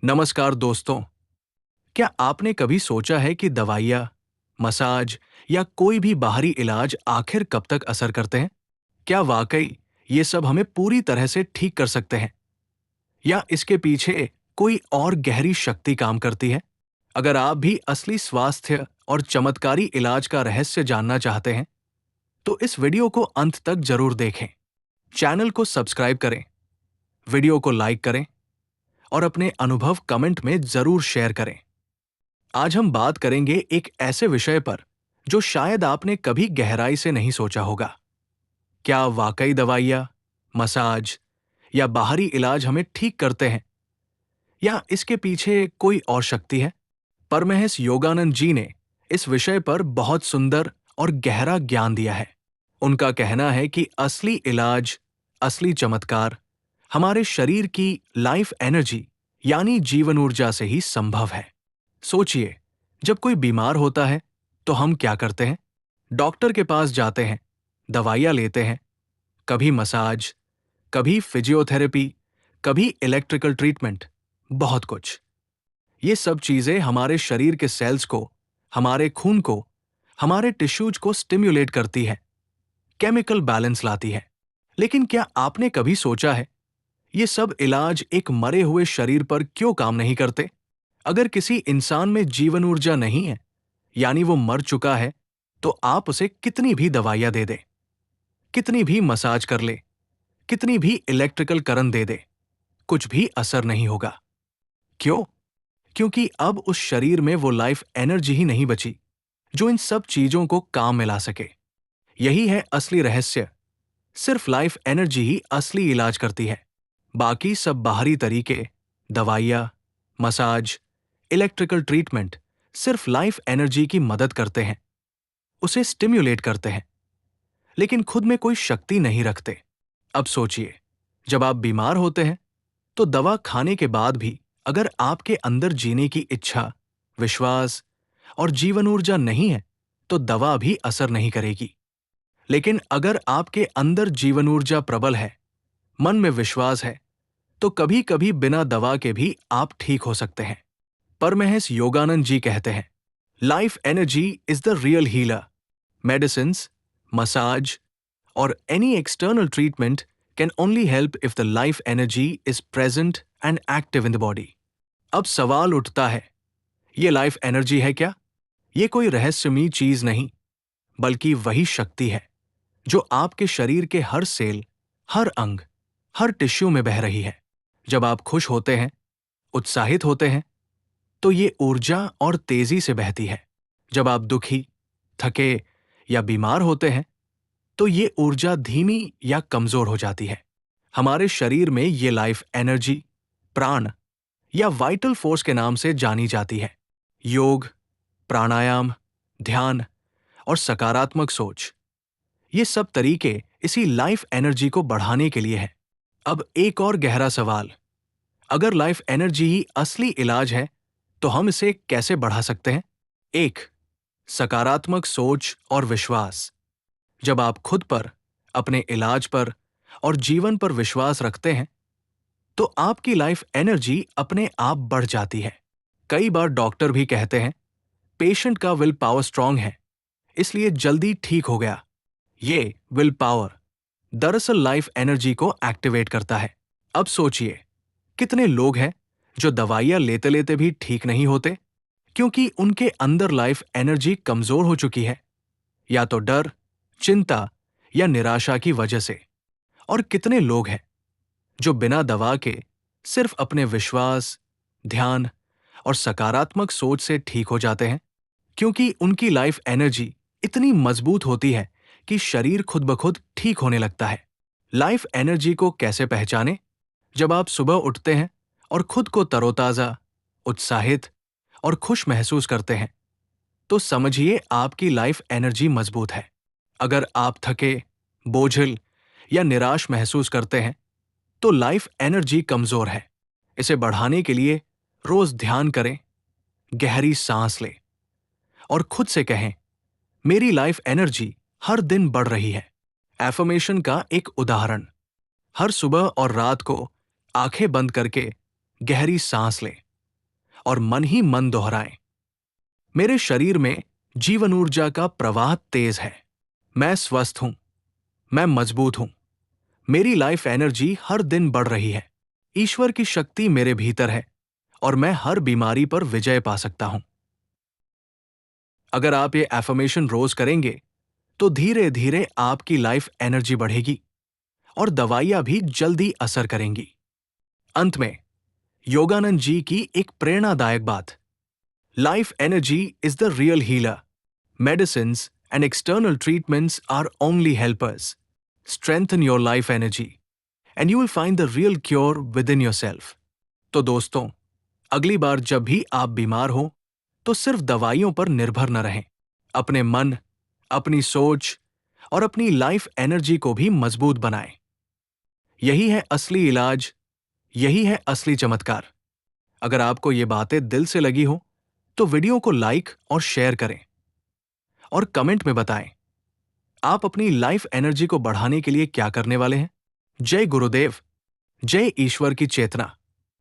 नमस्कार दोस्तों। क्या आपने कभी सोचा है कि दवाइयाँ, मसाज या कोई भी बाहरी इलाज आखिर कब तक असर करते हैं? क्या वाकई ये सब हमें पूरी तरह से ठीक कर सकते हैं? या इसके पीछे कोई और गहरी शक्ति काम करती है? अगर आप भी असली स्वास्थ्य और चमत्कारी इलाज का रहस्य जानना चाहते हैं, तो इस वीडियो को अंत तक जरूर देखें। चैनल को सब्सक्राइब करें, वीडियो को लाइक करें और अपने अनुभव कमेंट में जरूर शेयर करें। आज हम बात करेंगे एक ऐसे विषय पर जो शायद आपने कभी गहराई से नहीं सोचा होगा। क्या वाकई दवाइयाँ, मसाज या बाहरी इलाज हमें ठीक करते हैं, या इसके पीछे कोई और शक्ति है? परमहंस योगानंद जी ने इस विषय पर बहुत सुंदर और गहरा ज्ञान दिया है। उनका कहना है कि असली इलाज, असली चमत्कार हमारे शरीर की लाइफ एनर्जी यानी जीवन ऊर्जा से ही संभव है। सोचिए, जब कोई बीमार होता है तो हम क्या करते हैं? डॉक्टर के पास जाते हैं, दवाइयाँ लेते हैं, कभी मसाज, कभी फिजियोथेरेपी, कभी इलेक्ट्रिकल ट्रीटमेंट, बहुत कुछ। ये सब चीजें हमारे शरीर के सेल्स को, हमारे खून को, हमारे टिश्यूज को स्टिम्युलेट करती है, केमिकल बैलेंस लाती है। लेकिन क्या आपने कभी सोचा है, ये सब इलाज एक मरे हुए शरीर पर क्यों काम नहीं करते? अगर किसी इंसान में जीवन ऊर्जा नहीं है, यानी वो मर चुका है, तो आप उसे कितनी भी दवाइयां दे दे, कितनी भी मसाज कर ले, कितनी भी इलेक्ट्रिकल करंट दे दे, कुछ भी असर नहीं होगा। क्यों? क्योंकि अब उस शरीर में वो लाइफ एनर्जी ही नहीं बची जो इन सब चीजों को काम में ला सके। यही है असली रहस्य। सिर्फ लाइफ एनर्जी ही असली इलाज करती है। बाकी सब बाहरी तरीके, दवाइयाँ, मसाज, इलेक्ट्रिकल ट्रीटमेंट सिर्फ लाइफ एनर्जी की मदद करते हैं, उसे स्टिम्युलेट करते हैं, लेकिन खुद में कोई शक्ति नहीं रखते। अब सोचिए, जब आप बीमार होते हैं तो दवा खाने के बाद भी अगर आपके अंदर जीने की इच्छा, विश्वास और जीवन ऊर्जा नहीं है, तो दवा भी असर नहीं करेगी। लेकिन अगर आपके अंदर जीवन ऊर्जा प्रबल है, मन में विश्वास है, तो कभी कभी बिना दवा के भी आप ठीक हो सकते हैं। परमहंस योगानंद जी कहते हैं, life energy is the real healer. Medicines, massage और any external treatment can only help if the life energy is present and active in the body. अब सवाल उठता है, ये लाइफ एनर्जी है क्या? ये कोई रहस्यमयी चीज नहीं, बल्कि वही शक्ति है जो आपके शरीर के हर सेल, हर अंग, हर टिश्यू में बह रही है। जब आप खुश होते हैं, उत्साहित होते हैं, तो ये ऊर्जा और तेजी से बहती है। जब आप दुखी, थके या बीमार होते हैं, तो ये ऊर्जा धीमी या कमजोर हो जाती है। हमारे शरीर में ये लाइफ एनर्जी प्राण या वाइटल फोर्स के नाम से जानी जाती है। योग, प्राणायाम, ध्यान और सकारात्मक सोच, ये सब तरीके इसी लाइफ एनर्जी को बढ़ाने के लिए है। अब एक और गहरा सवाल, अगर लाइफ एनर्जी ही असली इलाज है, तो हम इसे कैसे बढ़ा सकते हैं? एक, सकारात्मक सोच और विश्वास। जब आप खुद पर, अपने इलाज पर और जीवन पर विश्वास रखते हैं, तो आपकी लाइफ एनर्जी अपने आप बढ़ जाती है। कई बार डॉक्टर भी कहते हैं, पेशेंट का विल पावर स्ट्रांग है, इसलिए जल्दी ठीक हो गया। ये विल पावर दरअसल लाइफ एनर्जी को एक्टिवेट करता है। अब सोचिए, कितने लोग हैं जो दवाइयां लेते लेते भी ठीक नहीं होते, क्योंकि उनके अंदर लाइफ एनर्जी कमजोर हो चुकी है, या तो डर, चिंता या निराशा की वजह से। और कितने लोग हैं जो बिना दवा के सिर्फ अपने विश्वास, ध्यान और सकारात्मक सोच से ठीक हो जाते हैं, क्योंकि उनकी लाइफ एनर्जी इतनी मजबूत होती है कि शरीर खुद ब खुद ठीक होने लगता है। लाइफ एनर्जी को कैसे पहचानें? जब आप सुबह उठते हैं और खुद को तरोताजा, उत्साहित और खुश महसूस करते हैं, तो समझिए आपकी लाइफ एनर्जी मजबूत है। अगर आप थके, बोझिल या निराश महसूस करते हैं, तो लाइफ एनर्जी कमजोर है। इसे बढ़ाने के लिए रोज ध्यान करें, गहरी सांस लें और खुद से कहें, मेरी लाइफ एनर्जी हर दिन बढ़ रही है। एफर्मेशन का एक उदाहरण, हर सुबह और रात को आंखें बंद करके गहरी सांस लें और मन ही मन दोहराएं। मेरे शरीर में जीवन ऊर्जा का प्रवाह तेज है। मैं स्वस्थ हूं। मैं मजबूत हूं। मेरी लाइफ एनर्जी हर दिन बढ़ रही है। ईश्वर की शक्ति मेरे भीतर है और मैं हर बीमारी पर विजय पा सकता हूं। अगर आप ये एफर्मेशन रोज करेंगे तो धीरे धीरे आपकी लाइफ एनर्जी बढ़ेगी और दवाइयां भी जल्दी असर करेंगी। अंत में योगानंद जी की एक प्रेरणादायक बात, life energy is the real healer. Medicines and external treatments are only helpers. Strengthen your life energy and you will find the real cure within yourself. तो दोस्तों, अगली बार जब भी आप बीमार हो तो सिर्फ दवाइयों पर निर्भर न रहें। अपने मन, अपनी सोच और अपनी लाइफ एनर्जी को भी मजबूत बनाएं। यही है असली इलाज, यही है असली चमत्कार। अगर आपको ये बातें दिल से लगी हो तो वीडियो को लाइक और शेयर करें और कमेंट में बताएं आप अपनी लाइफ एनर्जी को बढ़ाने के लिए क्या करने वाले हैं। जय गुरुदेव, जय ईश्वर की चेतना।